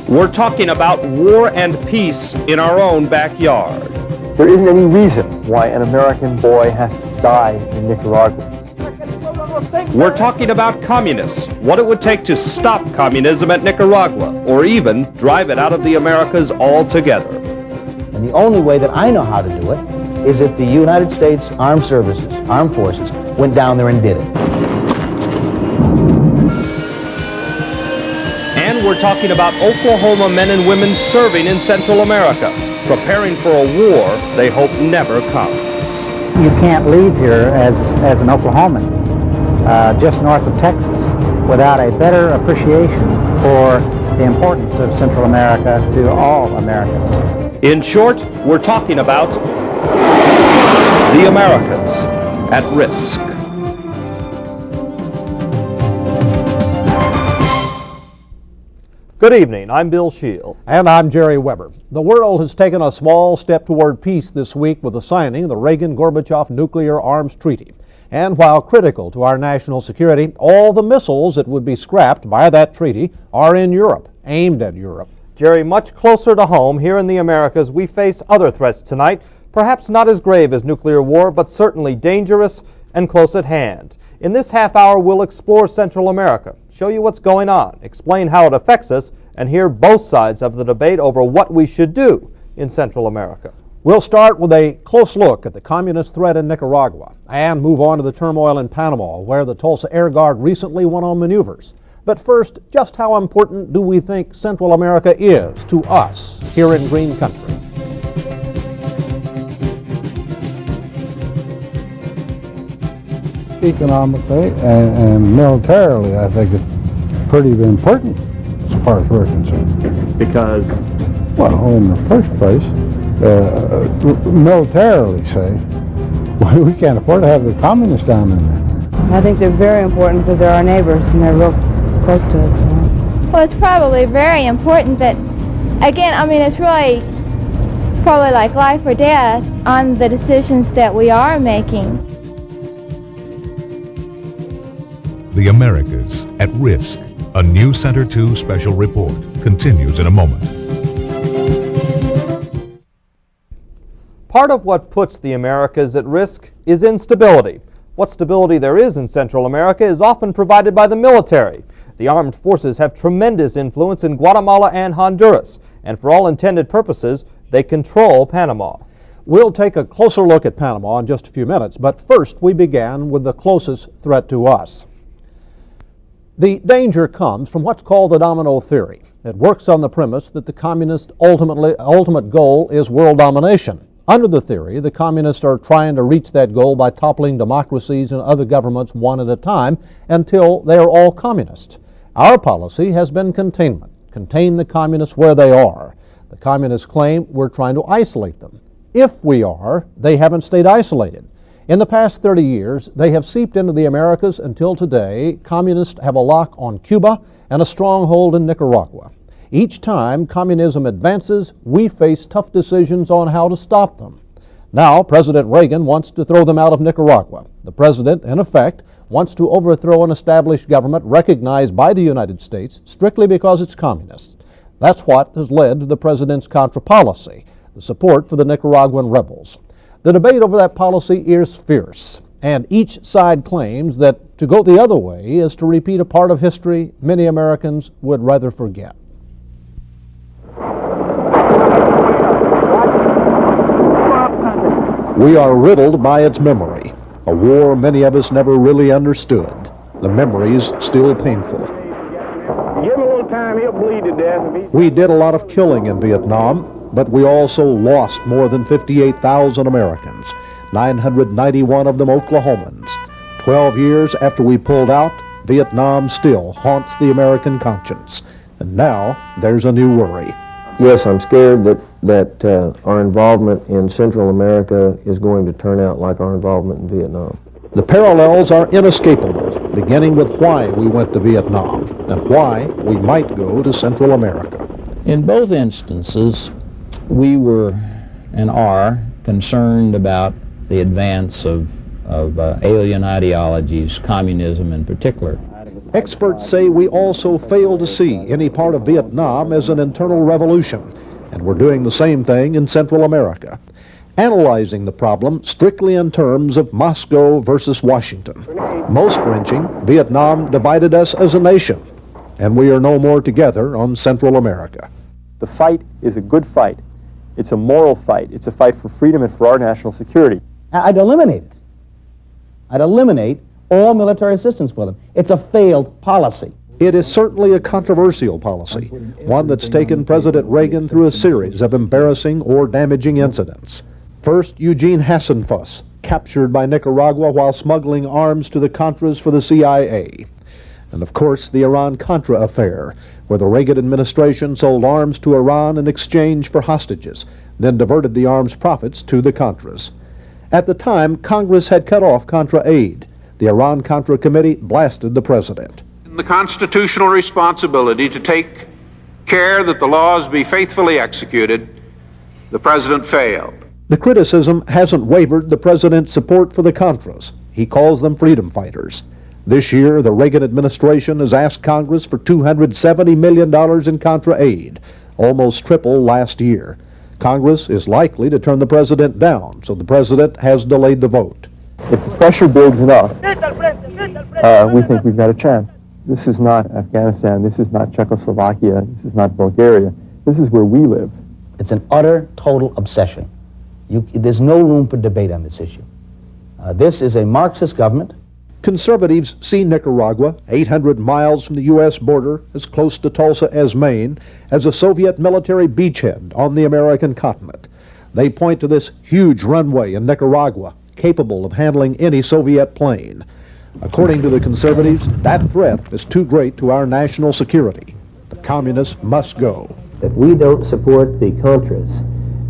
We're talking about war and peace in our own backyard. There isn't any reason why an American boy has to die in Nicaragua. We're talking about communists, what it would take to stop communism at Nicaragua, or even drive it out of the Americas altogether. And the only way that I know how to do it is if the United States Armed Forces, went down there and did it. And we're talking about Oklahoma men and women serving in Central America, preparing for a war they hope never comes. You can't leave here as an Oklahoman, just north of Texas, without a better appreciation for the importance of Central America to all Americans. In short, we're talking about the Americas at risk. Good evening, I'm Bill Sheil. And I'm Jerry Weber. The world has taken a small step toward peace this week with the signing of the Reagan-Gorbachev Nuclear Arms Treaty. And while critical to our national security, all the missiles that would be scrapped by that treaty are in Europe, aimed at Europe. Jerry, much closer to home, here in the Americas, we face other threats tonight, perhaps not as grave as nuclear war, but certainly dangerous and close at hand. In this half hour, we'll explore Central America, show you what's going on, explain how it affects us, and hear both sides of the debate over what we should do in Central America. We'll start with a close look at the communist threat in Nicaragua and move on to the turmoil in Panama, where the Tulsa Air Guard recently went on maneuvers. But first, just how important do we think Central America is to us here in Green Country? Economically and militarily, I think it's pretty important as far as we're concerned. Because? Well, in the first place, militarily, say, we can't afford to have the communists down in there. I think they're very important because they're our neighbors and they're real close to us. Well, it's probably very important, but again, I mean, it's really probably like life or death on the decisions that we are making. The Americas at risk. A new Center 2 special report continues in a moment. Part of what puts the Americas at risk is instability. What stability there is in Central America is often provided by the military. The armed forces have tremendous influence in Guatemala and Honduras, and for all intended purposes, they control Panama. We'll take a closer look at Panama in just a few minutes, but first we began with the closest threat to us. The danger comes from what's called the Domino Theory. It works on the premise that the communist ultimate goal is world domination. Under the theory, the communists are trying to reach that goal by toppling democracies and other governments one at a time until they are all communist. Our policy has been containment. Contain the communists where they are. The communists claim we're trying to isolate them. If we are, they haven't stayed isolated. In the past 30 years, they have seeped into the Americas until today. Communists have a lock on Cuba and a stronghold in Nicaragua. Each time communism advances, we face tough decisions on how to stop them. Now, President Reagan wants to throw them out of Nicaragua. The president, in effect, wants to overthrow an established government recognized by the United States strictly because it's communist. That's what has led to the president's Contra policy, the support for the Nicaraguan rebels. The debate over that policy is fierce, and each side claims that to go the other way is to repeat a part of history many Americans would rather forget. We are riddled by its memory, a war many of us never really understood. The memories still painful. Give him a little time, he'll bleed to death. We did a lot of killing in Vietnam, but we also lost more than 58,000 Americans, 991 of them Oklahomans. 12 years after we pulled out, Vietnam still haunts the American conscience. And now there's a new worry. Yes, I'm scared that our involvement in Central America is going to turn out like our involvement in Vietnam. The parallels are inescapable, beginning with why we went to Vietnam and why we might go to Central America. In both instances, we were and are concerned about the advance of alien ideologies, communism in particular. Experts say we also fail to see any part of Vietnam as an internal revolution, and we're doing the same thing in Central America, analyzing the problem strictly in terms of Moscow versus Washington. Most wrenching, Vietnam divided us as a nation, and we are no more together on Central America. The fight is a good fight. It's a moral fight. It's a fight for freedom and for our national security. I'd eliminate it. I'd eliminate all military assistance for them. It's a failed policy. It is certainly a controversial policy, one that's taken President Reagan through a series of embarrassing or damaging incidents. First, Eugene Hassenfuss, captured by Nicaragua while smuggling arms to the Contras for the CIA. And of course, the Iran-Contra affair, where the Reagan administration sold arms to Iran in exchange for hostages, then diverted the arms profits to the Contras. At the time, Congress had cut off Contra aid. The Iran-Contra Committee blasted the president. The constitutional responsibility to take care that the laws be faithfully executed, the president failed. The criticism hasn't wavered the president's support for the Contras. He calls them freedom fighters. This year, the Reagan administration has asked Congress for $270 million in Contra aid, almost triple last year. Congress is likely to turn the president down, so the president has delayed the vote. If the pressure builds enough, we think we've got a chance. This is not Afghanistan. This is not Czechoslovakia. This is not Bulgaria. This is where we live. It's an utter, total obsession. There's no room for debate on this issue. This is a Marxist government. Conservatives see Nicaragua, 800 miles from the U.S. border, as close to Tulsa as Maine, as a Soviet military beachhead on the American continent. They point to this huge runway in Nicaragua, capable of handling any Soviet plane. According to the conservatives, that threat is too great to our national security. The communists must go. If we don't support the Contras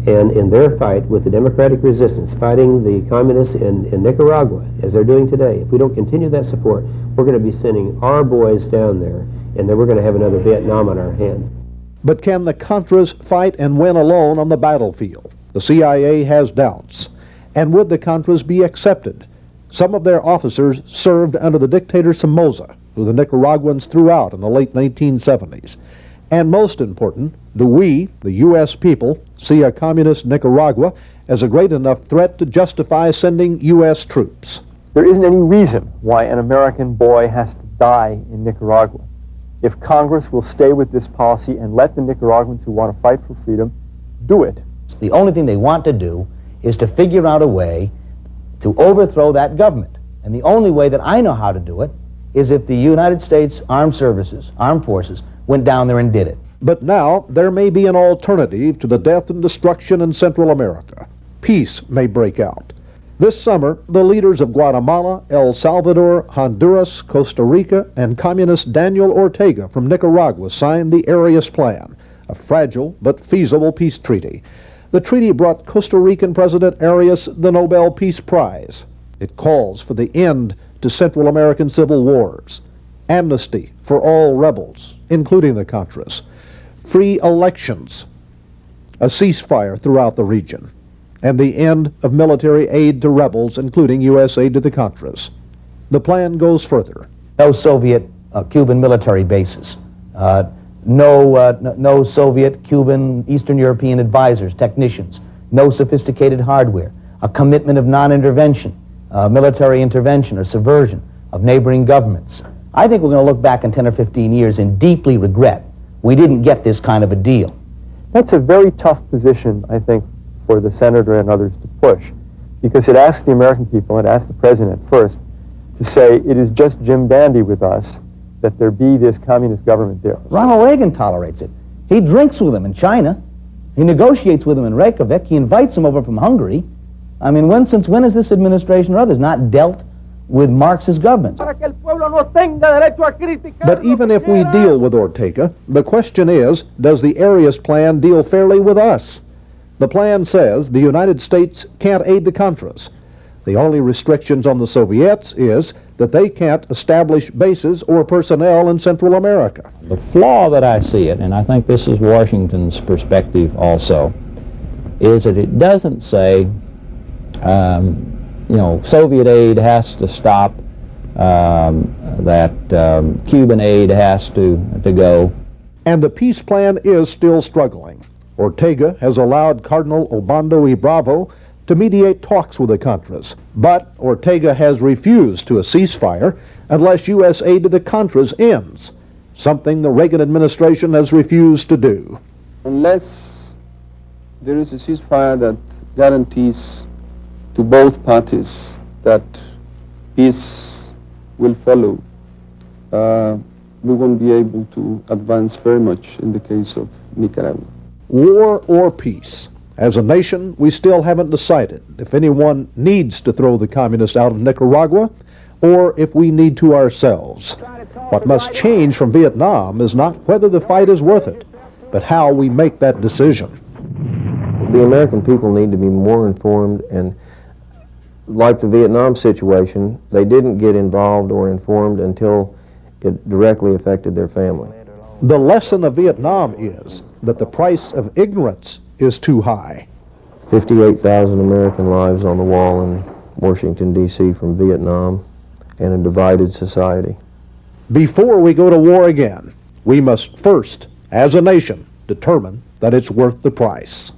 and in their fight with the democratic resistance, fighting the communists in Nicaragua, as they're doing today, if we don't continue that support, we're going to be sending our boys down there, and then we're going to have another Vietnam on our hand. But can the Contras fight and win alone on the battlefield? The CIA has doubts. And would the Contras be accepted? Some of their officers served under the dictator Somoza, who the Nicaraguans threw out in the late 1970s. And most important, do we, the U.S. people, see a communist Nicaragua as a great enough threat to justify sending U.S. troops? There isn't any reason why an American boy has to die in Nicaragua. If Congress will stay with this policy and let the Nicaraguans who want to fight for freedom do it. The only thing they want to do is to figure out a way to overthrow that government. And the only way that I know how to do it is if the United States armed forces, went down there and did it. But now there may be an alternative to the death and destruction in Central America. Peace may break out. This summer, the leaders of Guatemala, El Salvador, Honduras, Costa Rica, and communist Daniel Ortega from Nicaragua signed the Arias Plan, a fragile but feasible peace treaty. The treaty brought Costa Rican President Arias the Nobel Peace Prize. It calls for the end to Central American civil wars, amnesty for all rebels, including the Contras, free elections, a ceasefire throughout the region, and the end of military aid to rebels, including U.S. aid to the Contras. The plan goes further. No Soviet Cuban military bases. No Soviet, Cuban, Eastern European advisors, technicians. No sophisticated hardware. A commitment of non-intervention, military intervention or subversion of neighboring governments. I think we're going to look back in 10 or 15 years and deeply regret we didn't get this kind of a deal. That's a very tough position, I think, for the senator and others to push, because it asks the American people, it asks the president first, to say it is just Jim Dandy with us that there be this communist government there. Ronald Reagan tolerates it. He drinks with them in China. He negotiates with them in Reykjavik. He invites them over from Hungary. I mean, since when has this administration or others not dealt with Marxist governments? But even if we deal with Ortega, the question is, does the Arias Plan deal fairly with us? The plan says the United States can't aid the Contras. The only restrictions on the Soviets is that they can't establish bases or personnel in Central America. The flaw that I see it, and I think this is Washington's perspective also, is that it doesn't say, Soviet aid has to stop that Cuban aid has to go. And the peace plan is still struggling. Ortega has allowed Cardinal Obando y Bravo to mediate talks with the Contras, but Ortega has refused to a ceasefire unless U.S. aid to the Contras ends, something the Reagan administration has refused to do. Unless there is a ceasefire that guarantees to both parties that peace will follow, we won't be able to advance very much in the case of Nicaragua. War or peace? As a nation, we still haven't decided if anyone needs to throw the communists out of Nicaragua or if we need to ourselves. What must change from Vietnam is not whether the fight is worth it, but how we make that decision. The American people need to be more informed, and like the Vietnam situation, they didn't get involved or informed until it directly affected their family. The lesson of Vietnam is that the price of ignorance is too high. 58,000 American lives on the wall in Washington, D.C. from Vietnam, and a divided society. Before we go to war again, we must first, as a nation, determine that it's worth the price.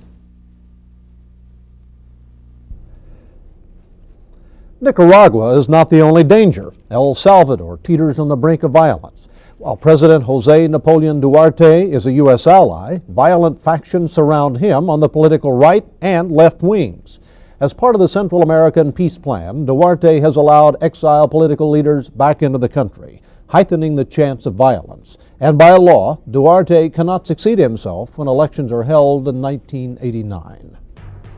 Nicaragua is not the only danger. El Salvador teeters on the brink of violence. While President Jose Napoleon Duarte is a U.S. ally, violent factions surround him on the political right and left wings. As part of the Central American peace plan, Duarte has allowed exiled political leaders back into the country, heightening the chance of violence. And by law, Duarte cannot succeed himself when elections are held in 1989.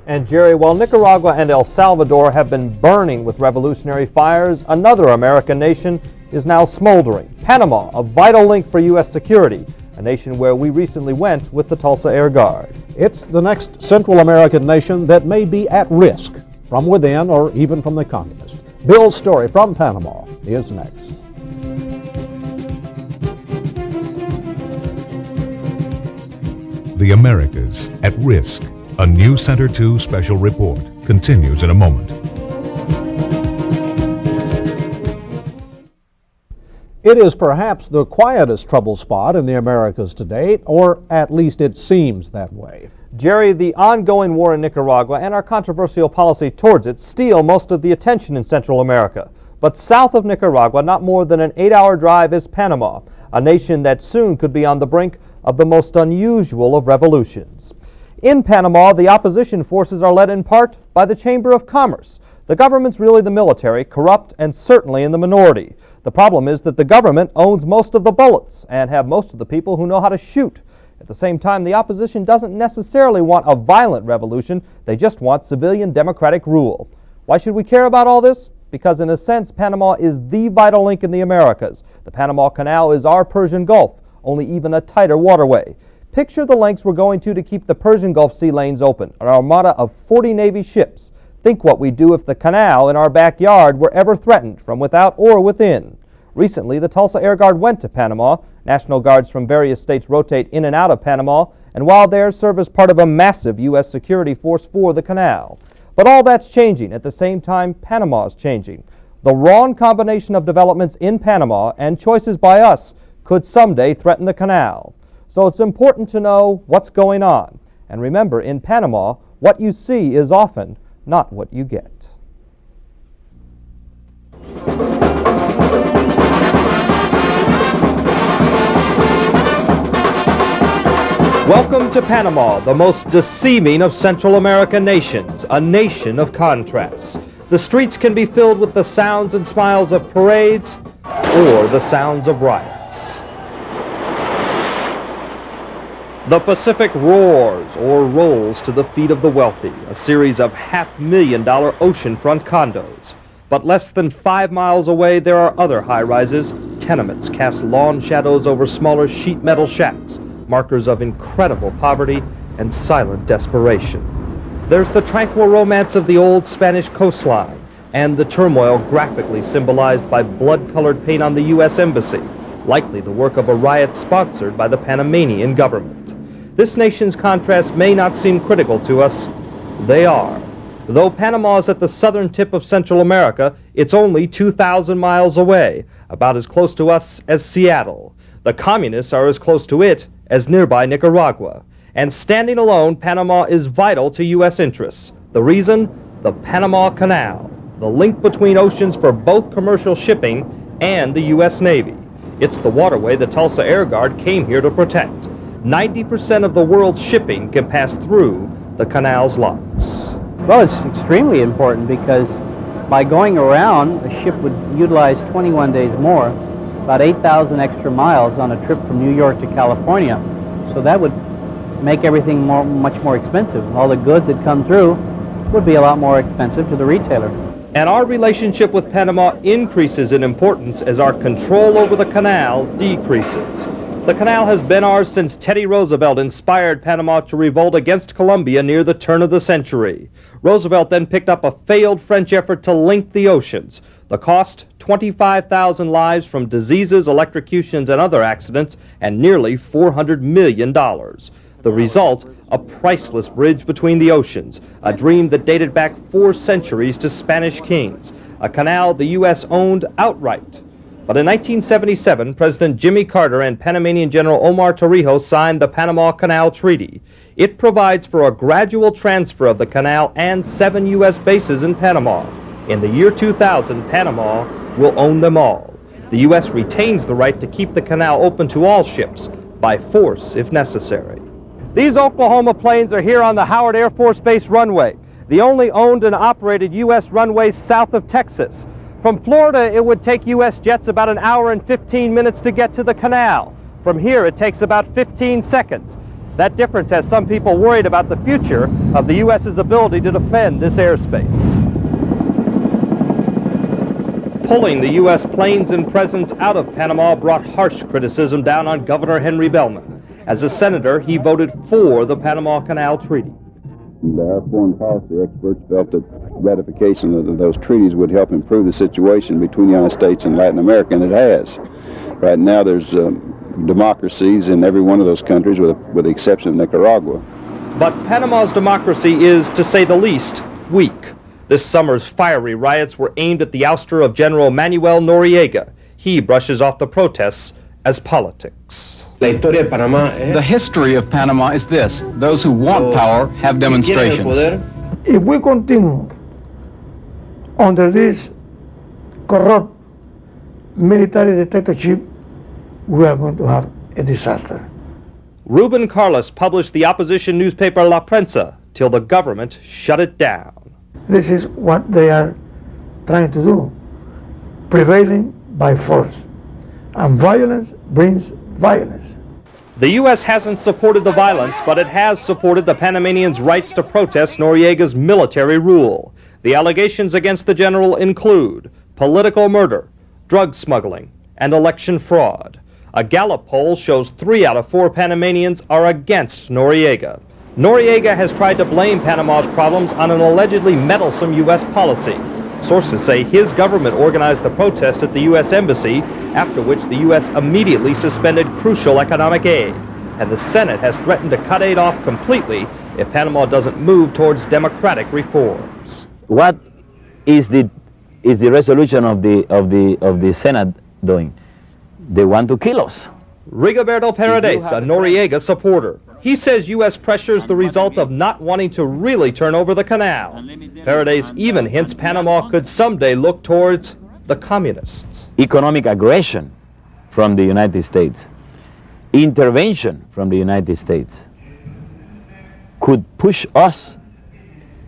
And Jerry, while Nicaragua and El Salvador have been burning with revolutionary fires, another American nation is now smoldering. Panama, a vital link for U.S. security, a nation where we recently went with the Tulsa Air Guard. It's the next Central American nation that may be at risk from within or even from the communists. Bill's story from Panama is next. The Americas at Risk. A new Center 2 special report continues in a moment. It is perhaps the quietest trouble spot in the Americas to date, or at least it seems that way. Jerry, the ongoing war in Nicaragua and our controversial policy towards it steal most of the attention in Central America. But south of Nicaragua, not more than an 8-hour drive, is Panama, a nation that soon could be on the brink of the most unusual of revolutions. In Panama, the opposition forces are led in part by the Chamber of Commerce. The government's really the military, corrupt and certainly in the minority. The problem is that the government owns most of the bullets and have most of the people who know how to shoot. At the same time, the opposition doesn't necessarily want a violent revolution. They just want civilian democratic rule. Why should we care about all this? Because in a sense, Panama is the vital link in the Americas. The Panama Canal is our Persian Gulf, only even a tighter waterway. Picture the lengths we're going to keep the Persian Gulf sea lanes open, an armada of 40 Navy ships. Think what we'd do if the canal in our backyard were ever threatened from without or within. Recently, the Tulsa Air Guard went to Panama. National Guards from various states rotate in and out of Panama, and while there, serve as part of a massive U.S. security force for the canal. But all that's changing. At the same time, Panama's changing. The wrong combination of developments in Panama and choices by us could someday threaten the canal. So it's important to know what's going on. And remember, in Panama, what you see is often not what you get. Welcome to Panama, the most deceiving of Central American nations, a nation of contrasts. The streets can be filled with the sounds and smiles of parades or the sounds of riots. The Pacific roars or rolls to the feet of the wealthy, a series of $500,000 oceanfront condos. But less than 5 miles away, there are other high-rises. Tenements cast lawn shadows over smaller sheet metal shacks, markers of incredible poverty and silent desperation. There's the tranquil romance of the old Spanish coastline and the turmoil graphically symbolized by blood-colored paint on the U.S. Embassy, likely the work of a riot sponsored by the Panamanian government. This nation's contrasts may not seem critical to us. They are. Though Panama is at the southern tip of Central America, it's only 2,000 miles away, about as close to us as Seattle. The communists are as close to it as nearby Nicaragua. And standing alone, Panama is vital to U.S. interests. The reason? The Panama Canal, the link between oceans for both commercial shipping and the U.S. Navy. It's the waterway the Tulsa Air Guard came here to protect. 90% of the world's shipping can pass through the canal's locks. Well, it's extremely important because by going around, a ship would utilize 21 days more, about 8,000 extra miles on a trip from New York to California. So that would make everything much more expensive. All the goods that come through would be a lot more expensive to the retailer. And our relationship with Panama increases in importance as our control over the canal decreases. The canal has been ours since Teddy Roosevelt inspired Panama to revolt against Colombia near the turn of the century. Roosevelt then picked up a failed French effort to link the oceans. The cost, 25,000 lives from diseases, electrocutions, and other accidents, and nearly $400 million. The result, a priceless bridge between the oceans, a dream that dated back 4 centuries to Spanish kings, a canal the U.S. owned outright. But in 1977, President Jimmy Carter and Panamanian General Omar Torrijos signed the Panama Canal Treaty. It provides for a gradual transfer of the canal and 7 U.S. bases in Panama. In the year 2000, Panama will own them all. The U.S. retains the right to keep the canal open to all ships, by force if necessary. These Oklahoma planes are here on the Howard Air Force Base runway, the only owned and operated U.S. runway south of Texas. From Florida, it would take U.S. jets about an hour and 15 minutes to get to the canal. From here, it takes about 15 seconds. That difference has some people worried about the future of the U.S.'s ability to defend this airspace. Pulling the U.S. planes and presence out of Panama brought harsh criticism down on Governor Henry Bellman. As a senator, he voted for the Panama Canal Treaty. Our foreign policy experts felt that ratification of those treaties would help improve the situation between the United States and Latin America, and it has. Right now there's democracies in every one of those countries with the exception of Nicaragua. But Panama's democracy is, to say the least, weak. This summer's fiery riots were aimed at the ouster of General Manuel Noriega. He brushes off the protests as politics. The history of Panama is this. Those who want power have demonstrations. If we continue under this corrupt military dictatorship, we are going to have a disaster. Ruben Carlos published the opposition newspaper La Prensa till the government shut it down. This is what they are trying to do, prevailing by force. And violence brings violence. The U.S. hasn't supported the violence, but it has supported the Panamanians' rights to protest Noriega's military rule. The allegations against the general include political murder, drug smuggling, and election fraud. A Gallup poll shows 3 out of 4 Panamanians are against Noriega. Noriega has tried to blame Panama's problems on an allegedly meddlesome U.S. policy. Sources say his government organized the protest at the U.S. Embassy, after which the U.S. immediately suspended crucial economic aid. And the Senate has threatened to cut aid off completely if Panama doesn't move towards democratic reforms. What is the resolution of the Senate doing? They want to kill us. Rigoberto Paredes, a Noriega supporter. He says U.S. pressure is the result of not wanting to really turn over the canal. Paredes even hints Panama could someday look towards the communists. Economic aggression from the United States, intervention from the United States could push us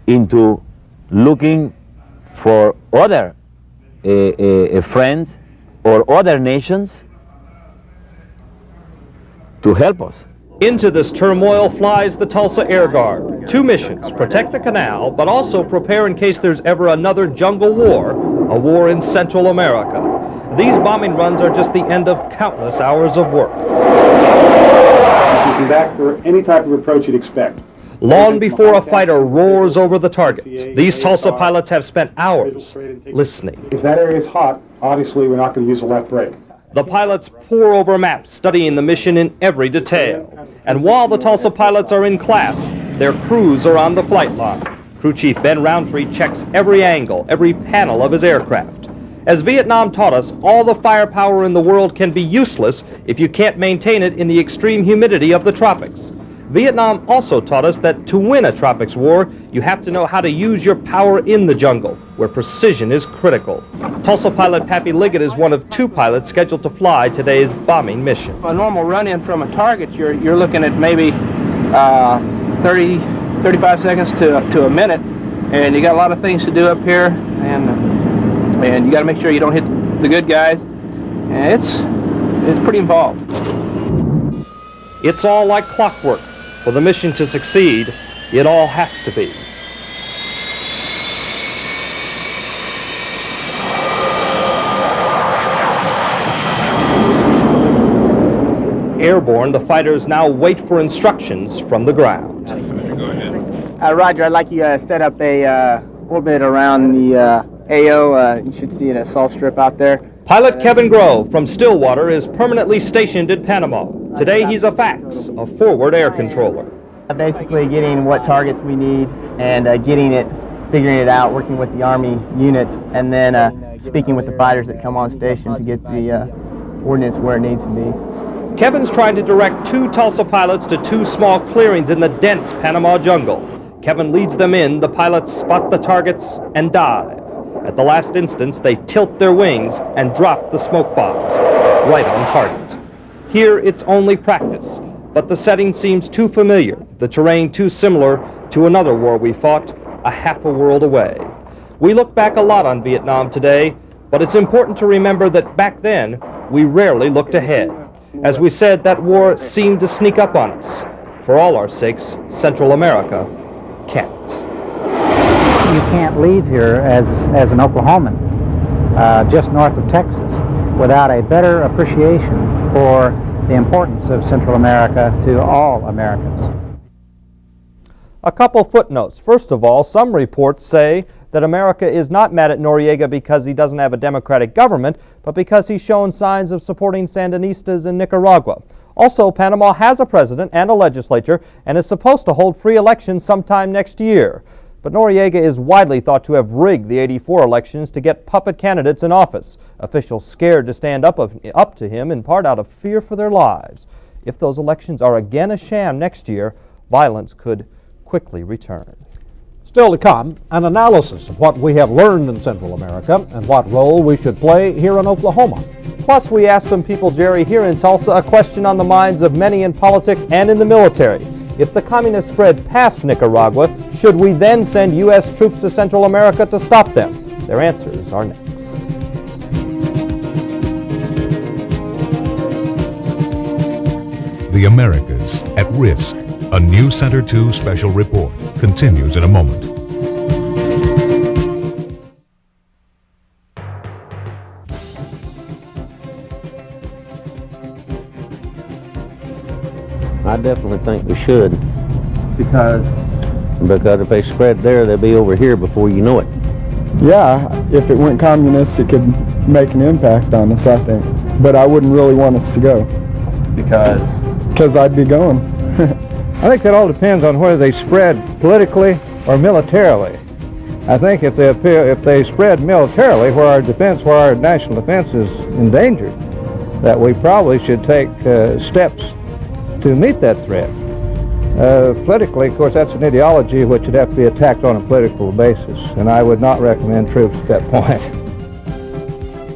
into looking for other friends or other nations to help us. Into this turmoil flies the Tulsa Air Guard. 2 missions: protect the canal, but also prepare in case there's ever another jungle war, a war in Central America. These bombing runs are just the end of countless hours of work. You'd be back for any type of approach you'd expect. Long before a fighter roars over the target, these Tulsa pilots have spent hours listening. If that area is hot, obviously we're not going to use a left brake. The pilots pore over maps, studying the mission in every detail. And while the Tulsa pilots are in class, their crews are on the flight line. Crew Chief Ben Roundtree checks every angle, every panel of his aircraft. As Vietnam taught us, all the firepower in the world can be useless if you can't maintain it in the extreme humidity of the tropics. Vietnam also taught us that to win a tropics war, you have to know how to use your power in the jungle, where precision is critical. Tulsa pilot Pappy Liggett is one of 2 pilots scheduled to fly today's bombing mission. A normal run-in from a target, you're looking at maybe 35 seconds to a minute, and you got a lot of things to do up here, and you got to make sure you don't hit the good guys, and it's pretty involved. It's all like clockwork. For the mission to succeed, it all has to be. Airborne, the fighters now wait for instructions from the ground. Roger, I'd like you to set up a orbit around the AO. You should see an assault strip out there. Pilot Kevin Grove from Stillwater is permanently stationed in Panama. Today he's a FACS, a forward air controller. Basically getting what targets we need and figuring it out, working with the Army units, and then speaking with the fighters that come on station to get the ordnance where it needs to be. Kevin's trying to direct 2 Tulsa pilots to 2 small clearings in the dense Panama jungle. Kevin leads them in, the pilots spot the targets and dive. At the last instance, they tilt their wings and drop the smoke bombs, right on target. Here, it's only practice, but the setting seems too familiar, the terrain too similar to another war we fought a half a world away. We look back a lot on Vietnam today, but it's important to remember that back then, we rarely looked ahead. As we said, that war seemed to sneak up on us. For all our sakes, Central America can't. You can't leave here as an Oklahoman, just north of Texas, without a better appreciation for the importance of Central America to all Americans. A couple footnotes. First of all, some reports say that America is not mad at Noriega because he doesn't have a democratic government, but because he's shown signs of supporting Sandinistas in Nicaragua. Also, Panama has a president and a legislature and is supposed to hold free elections sometime next year. But Noriega is widely thought to have rigged the '84 elections to get puppet candidates in office, officials scared to stand up to him in part out of fear for their lives. If those elections are again a sham next year, violence could quickly return. Still to come, an analysis of what we have learned in Central America and what role we should play here in Oklahoma. Plus, we asked some people, Jerry, here in Tulsa, a question on the minds of many in politics and in the military. If the communists spread past Nicaragua, should we then send U.S. troops to Central America to stop them? Their answers are next. The Americas at Risk, a new Center 2 special report, continues in a moment. I definitely think we should. Because if they spread there, they'll be over here before you know it. Yeah, if it went communist, it could make an impact on us, I think. But I wouldn't really want us to go. Because I'd be going. I think that all depends on whether they spread politically or militarily. I think if they spread militarily, where our national defense is endangered, that we probably should take steps to meet that threat. Politically, of course, that's an ideology which would have to be attacked on a political basis, and I would not recommend troops at that point.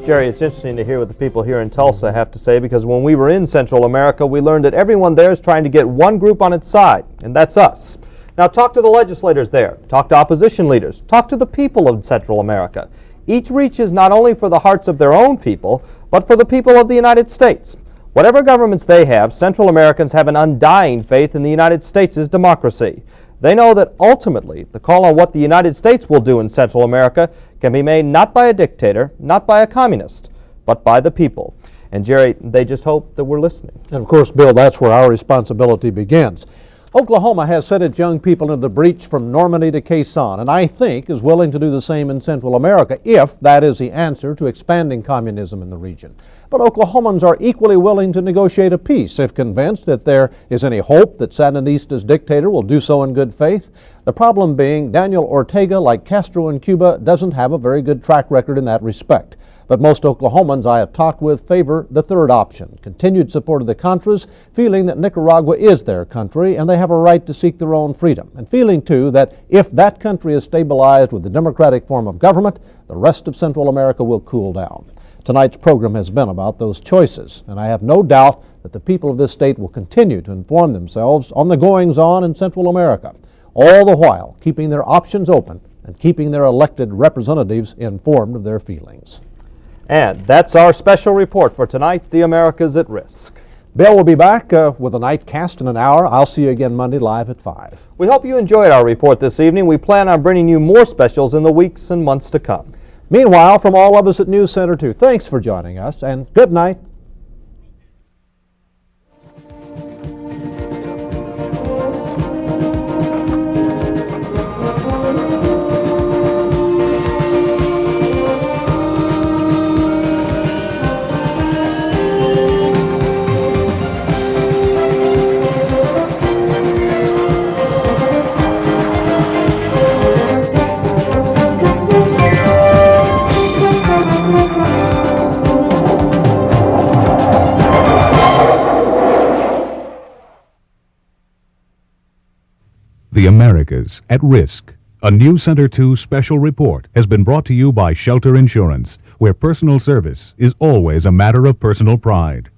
Jerry, it's interesting to hear what the people here in Tulsa have to say, because when we were in Central America, we learned that everyone there is trying to get one group on its side, and that's us. Now talk to the legislators there, talk to opposition leaders, talk to the people of Central America. Each reaches not only for the hearts of their own people, but for the people of the United States. Whatever governments they have, Central Americans have an undying faith in the United States' democracy. They know that ultimately the call on what the United States will do in Central America can be made not by a dictator, not by a communist, but by the people. And Jerry, they just hope that we're listening. And of course, Bill, that's where our responsibility begins. Oklahoma has set its young people into the breach from Normandy to Quezon, and I think is willing to do the same in Central America if that is the answer to expanding communism in the region. But Oklahomans are equally willing to negotiate a peace if convinced that there is any hope that Sandinistas' dictator will do so in good faith. The problem being Daniel Ortega, like Castro in Cuba, doesn't have a very good track record in that respect. But most Oklahomans I have talked with favor the third option, continued support of the Contras, feeling that Nicaragua is their country and they have a right to seek their own freedom, and feeling, too, that if that country is stabilized with the democratic form of government, the rest of Central America will cool down. Tonight's program has been about those choices, and I have no doubt that the people of this state will continue to inform themselves on the goings-on in Central America, all the while keeping their options open and keeping their elected representatives informed of their feelings. And that's our special report for tonight, The Americas at Risk. Bill will be back with a night cast in an hour. I'll see you again Monday live at 5. We hope you enjoyed our report this evening. We plan on bringing you more specials in the weeks and months to come. Meanwhile, from all of us at News Center 2, thanks for joining us, and good night. The Americas at Risk, a News Center 2 special report, has been brought to you by Shelter Insurance, where personal service is always a matter of personal pride.